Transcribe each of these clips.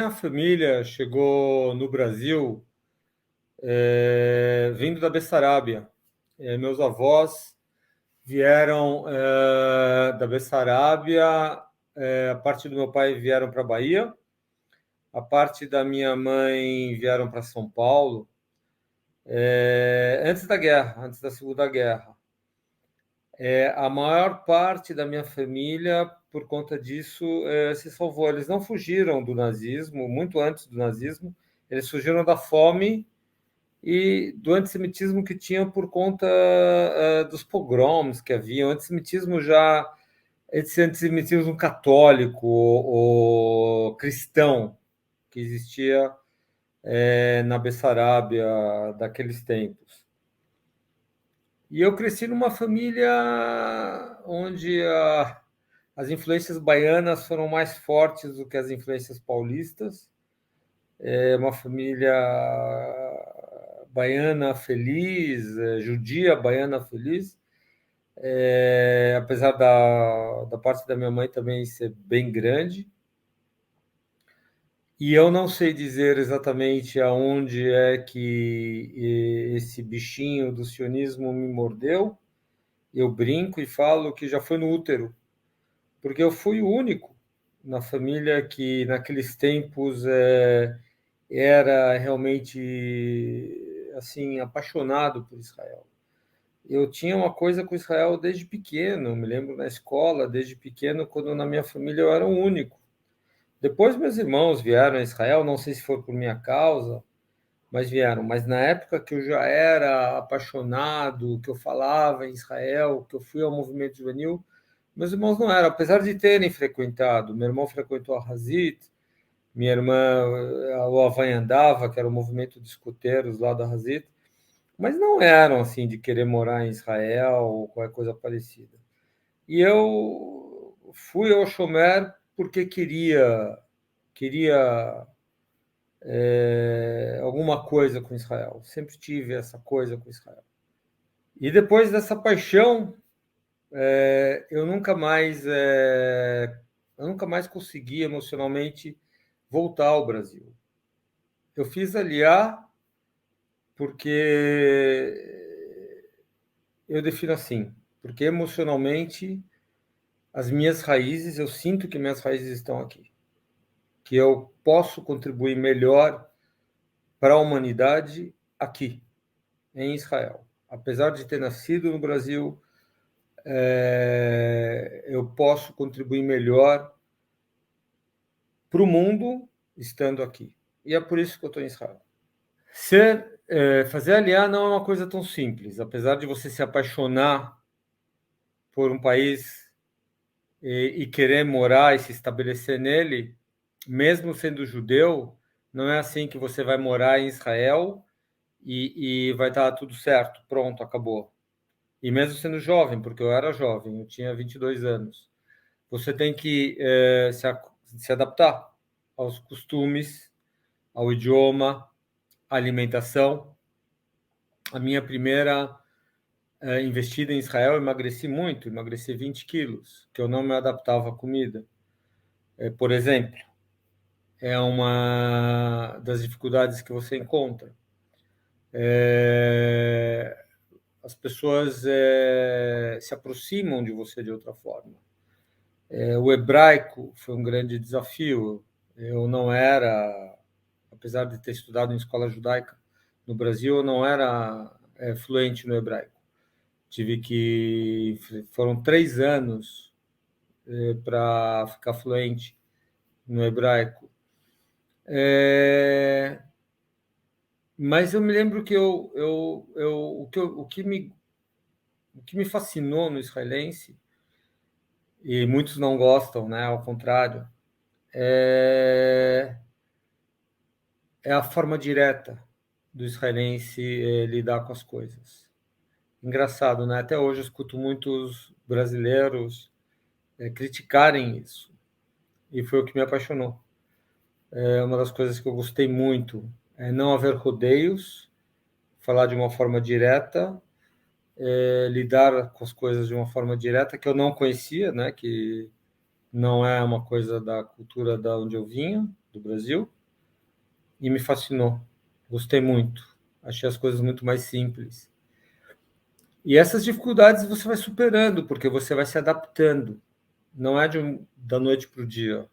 minha família chegou no Brasil vindo da Bessarabia. Meus avós vieram da Bessarabia, a parte do meu pai vieram para a Bahia, a parte da minha mãe vieram para São Paulo, antes da guerra, antes da Segunda Guerra. A maior parte da minha família, por conta disso, se salvou. Eles não fugiram do nazismo, muito antes do nazismo, eles fugiram da fome e do antissemitismo que tinha por conta dos pogroms que havia, antissemitismo já, esse antissemitismo católico ou cristão que existia na Bessarabia daqueles tempos. E eu cresci numa família onde as influências baianas foram mais fortes do que as influências paulistas. É uma família baiana feliz, judia baiana feliz, apesar da parte da minha mãe também ser bem grande. E eu não sei dizer exatamente aonde é que esse bichinho do sionismo me mordeu. Eu brinco e falo que já foi no útero, porque eu fui o único na família que naqueles tempos era realmente assim apaixonado por Israel. Eu tinha uma coisa com Israel desde pequeno, me lembro na escola, desde pequeno, quando na minha família eu era o único. Depois meus irmãos vieram a Israel, não sei se foi por minha causa, mas vieram. Mas na época que eu já era apaixonado, que eu falava em Israel, que eu fui ao movimento juvenil, meus irmãos não eram, apesar de terem frequentado. Meu irmão frequentou a Hazit, minha irmã o Avanhandava, que era o movimento de escuteiros lá da Hazit, mas não eram assim de querer morar em Israel ou qualquer coisa parecida. E eu fui ao Shomer porque queria alguma coisa com Israel. Sempre tive essa coisa com Israel. E depois dessa paixão, eu nunca mais consegui emocionalmente voltar ao Brasil. Eu fiz aliar porque eu defino assim, porque emocionalmente as minhas raízes, eu sinto que minhas raízes estão aqui, que eu posso contribuir melhor para a humanidade aqui, em Israel. Apesar de ter nascido no Brasil, eu posso contribuir melhor para o mundo estando aqui. E é por isso que eu estou em Israel. Fazer aliar não é uma coisa tão simples. Apesar de você se apaixonar por um país e querer morar e se estabelecer nele, mesmo sendo judeu, não é assim que você vai morar em Israel e vai estar tudo certo, pronto, acabou. E mesmo sendo jovem, porque eu era jovem, eu tinha 22 anos, você tem que se adaptar aos costumes, ao idioma, à alimentação. A minha primeira investida em Israel, eu emagreci muito, emagreci 20 quilos, que eu não me adaptava à comida. Por exemplo, é uma das dificuldades que você encontra. As pessoas se aproximam de você de outra forma. O hebraico foi um grande desafio. Eu não era, apesar de ter estudado em escola judaica no Brasil, eu não era fluente no hebraico. Foram 3 anos para ficar fluente no hebraico. Mas eu me lembro que o que me fascinou no israelense, e muitos não gostam, né? Ao contrário, é a forma direta do israelense lidar com as coisas. Engraçado, né? Até hoje eu escuto muitos brasileiros criticarem isso. E foi o que me apaixonou. É uma das coisas que eu gostei muito. É não haver rodeios, falar de uma forma direta, lidar com as coisas de uma forma direta, que eu não conhecia, né? Que não é uma coisa da cultura da onde eu vinha, do Brasil. e me fascinou. Gostei muito. Achei as coisas muito mais simples. E essas dificuldades você vai superando, porque você vai se adaptando. Não é da noite para o dia.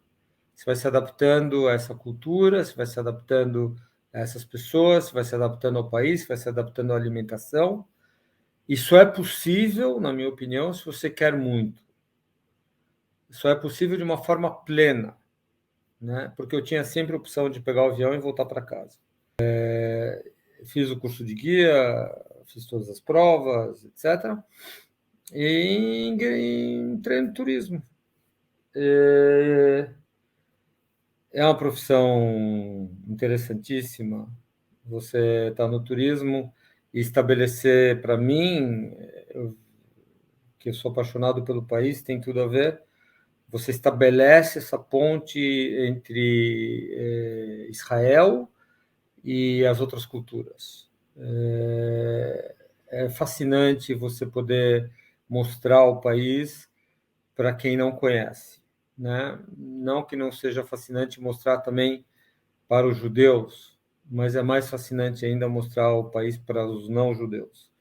Você vai se adaptando a essa cultura, você vai se adaptando a essas pessoas, você vai se adaptando ao país, você vai se adaptando à alimentação. Isso é possível, na minha opinião, se você quer muito. Isso é possível de uma forma plena, né? Porque eu tinha sempre a opção de pegar o avião e voltar para casa. Fiz o curso de guia, fiz todas as provas, etc. E entrei no turismo. É uma profissão interessantíssima. Você está no turismo e estabelecer, para mim, que eu sou apaixonado pelo país, tem tudo a ver. Você estabelece essa ponte entre Israel e as outras culturas. É fascinante você poder mostrar o país para quem não conhece, né? Não que não seja fascinante mostrar também para os judeus, mas é mais fascinante ainda mostrar o país para os não judeus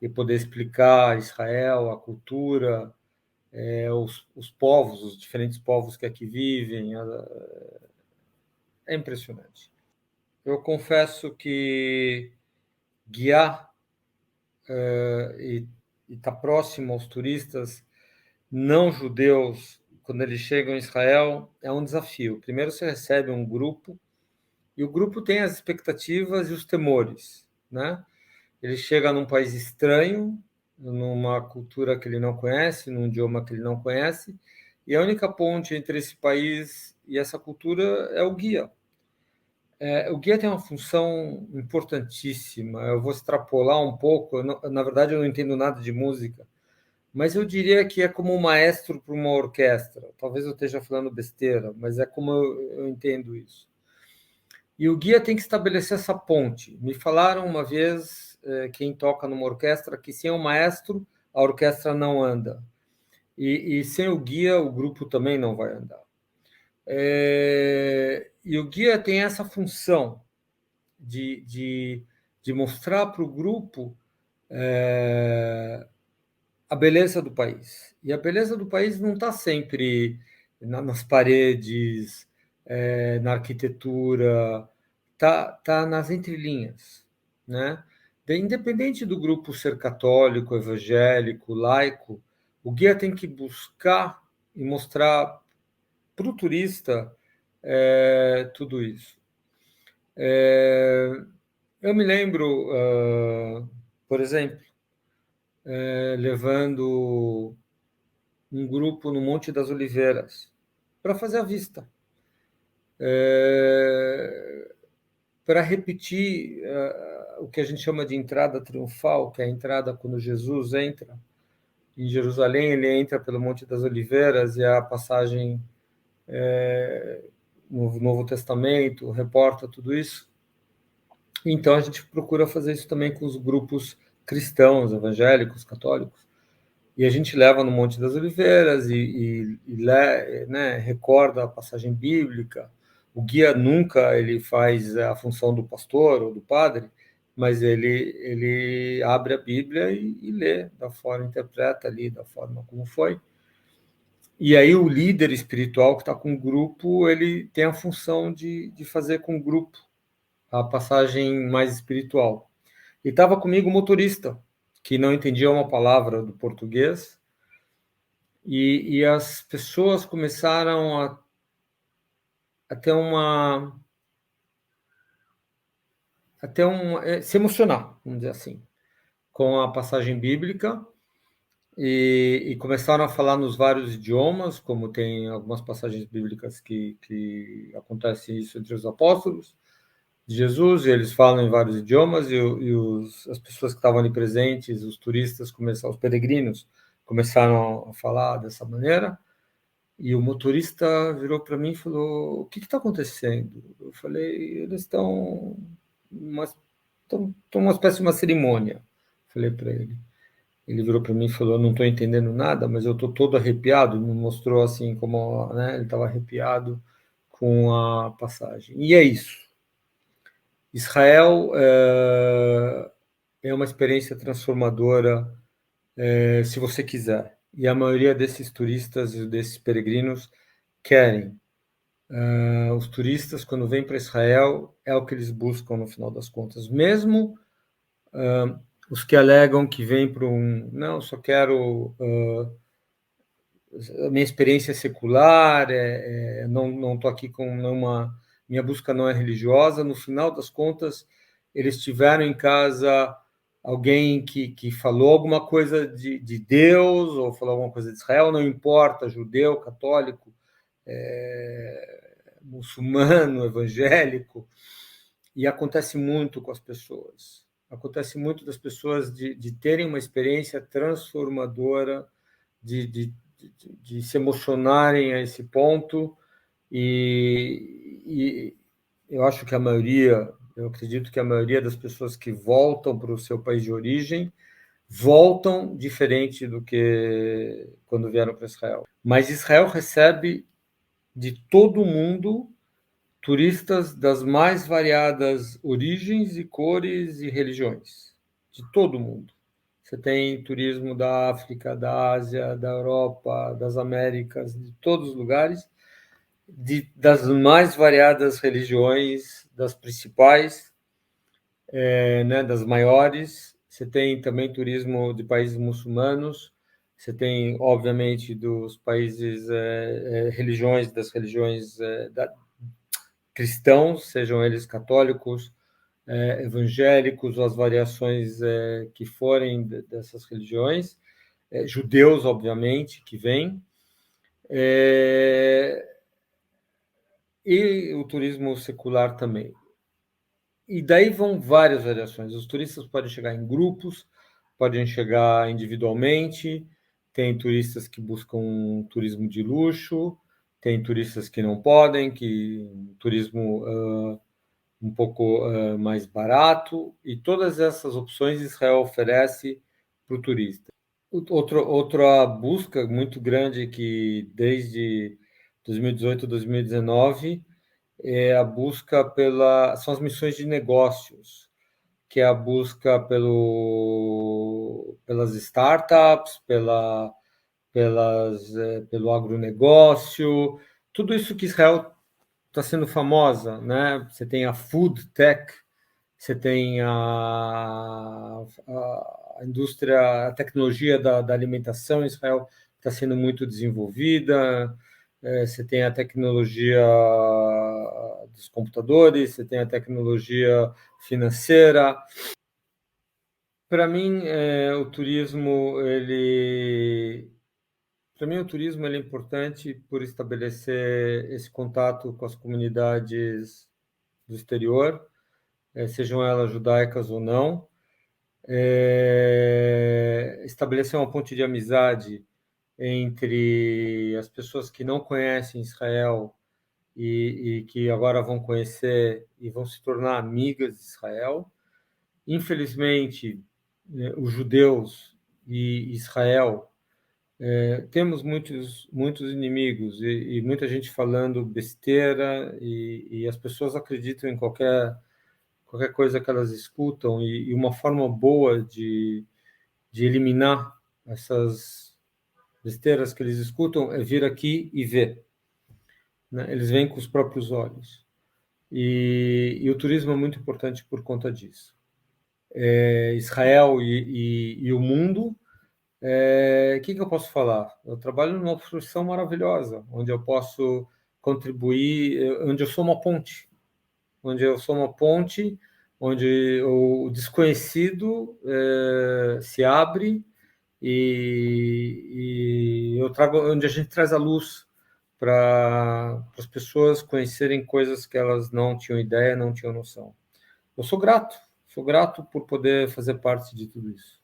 e poder explicar Israel, a cultura, os povos, os diferentes povos que aqui vivem. É impressionante. Eu confesso que guiar e estar próximo aos turistas não judeus quando eles chegam em Israel é um desafio. Primeiro você recebe um grupo e o grupo tem as expectativas e os temores, né? Ele chega num país estranho, numa cultura que ele não conhece, num idioma que ele não conhece, e a única ponte entre esse país e essa cultura é o guia. O guia tem uma função importantíssima. Eu vou extrapolar um pouco. Na verdade, eu não entendo nada de música, mas eu diria que é como um maestro para uma orquestra. Talvez eu esteja falando besteira, mas é como eu entendo isso. E o guia tem que estabelecer essa ponte. Me falaram uma vez, quem toca numa orquestra, que sem o maestro, a orquestra não anda. E sem o guia, o grupo também não vai andar. E o guia tem essa função de mostrar para o grupo a beleza do país. E a beleza do país não está sempre nas paredes, na arquitetura, tá nas entrelinhas, né? Independente do grupo ser católico, evangélico, laico, o guia tem que buscar e mostrar para o turista tudo isso. Eu me lembro, por exemplo, levando um grupo no Monte das Oliveiras para fazer a vista, para repetir o que a gente chama de entrada triunfal, que é a entrada quando Jesus entra em Jerusalém, ele entra pelo Monte das Oliveiras, e a passagem no Novo Testamento reporta tudo isso. Então a gente procura fazer isso também com os grupos cristãos, evangélicos, católicos. E a gente leva no Monte das Oliveiras né, recorda a passagem bíblica. O guia nunca ele faz a função do pastor ou do padre, mas ele abre a Bíblia e lê da forma, interpreta ali da forma como foi. E aí o líder espiritual que está com o grupo, ele tem a função de fazer com o grupo a passagem mais espiritual. E estava comigo o motorista, que não entendia uma palavra do português, e as pessoas começaram a ter se emocionar, vamos dizer assim, com a passagem bíblica, e começaram a falar nos vários idiomas, como tem algumas passagens bíblicas que acontece isso entre os apóstolos de Jesus, e eles falam em vários idiomas, as pessoas que estavam ali presentes, os turistas, os peregrinos, começaram a falar dessa maneira. E o motorista virou para mim e falou: o que está acontecendo? Eu falei: eles estão uma espécie de uma cerimônia. Falei para ele. Ele virou para mim e falou: não estou entendendo nada, mas eu estou todo arrepiado. Me mostrou assim como, né, ele estava arrepiado com a passagem. E é isso. Israel é uma experiência transformadora, se você quiser. E a maioria desses turistas e desses peregrinos querem. Os turistas, quando vêm para Israel, é o que eles buscam no final das contas. Mesmo os que alegam que vêm para não, só quero a minha experiência secular, não estou aqui com nenhuma, minha busca não é religiosa. No final das contas, eles tiveram em casa alguém que falou alguma coisa de Deus, ou falou alguma coisa de Israel, não importa, judeu, católico, muçulmano, evangélico, e acontece muito com as pessoas. Acontece muito das pessoas de terem uma experiência transformadora, de se emocionarem a esse ponto, e eu acho que eu acredito que a maioria das pessoas que voltam para o seu país de origem voltam diferente do que quando vieram para Israel. Mas Israel recebe de todo mundo turistas das mais variadas origens e cores e religiões, de todo mundo. Você tem turismo da África, da Ásia, da Europa, das Américas, de todos os lugares, das mais variadas religiões, das principais, das maiores. Você tem também turismo de países muçulmanos, você tem, obviamente, dos países, religiões, das religiões cristãos, sejam eles católicos, evangélicos, ou as variações que forem dessas religiões, judeus, obviamente, que vêm, e o turismo secular também. E daí vão várias variações. Os turistas podem chegar em grupos, podem chegar individualmente, tem turistas que buscam um turismo de luxo, tem turistas que não podem, que turismo um pouco mais barato, e todas essas opções Israel oferece para o turista. Outra busca muito grande que desde 2018, 2019 é a busca são as missões de negócios, que é a busca pelas startups, pelo agronegócio, tudo isso que Israel está sendo famosa, né? Você tem a food tech, você tem a indústria, a tecnologia da alimentação em Israel está sendo muito desenvolvida, você tem a tecnologia dos computadores, você tem a tecnologia financeira. Para mim, o turismo ele é importante por estabelecer esse contato com as comunidades do exterior, sejam elas judaicas ou não, estabelecer uma ponte de amizade entre as pessoas que não conhecem Israel e que agora vão conhecer e vão se tornar amigas de Israel. Infelizmente, os judeus e Israel temos muitos inimigos e muita gente falando besteira, e as pessoas acreditam em qualquer coisa que elas escutam, e uma forma boa de eliminar essas besteiras que eles escutam é vir aqui e ver, né? Eles veem com os próprios olhos, e o turismo é muito importante por conta disso. Israel e o mundo. Que eu posso falar? Eu trabalho numa profissão maravilhosa, onde eu posso contribuir, onde eu sou uma ponte, onde o desconhecido se abre, e eu trago, onde a gente traz a luz para as pessoas conhecerem coisas que elas não tinham ideia, não tinham noção. Eu sou grato por poder fazer parte de tudo isso.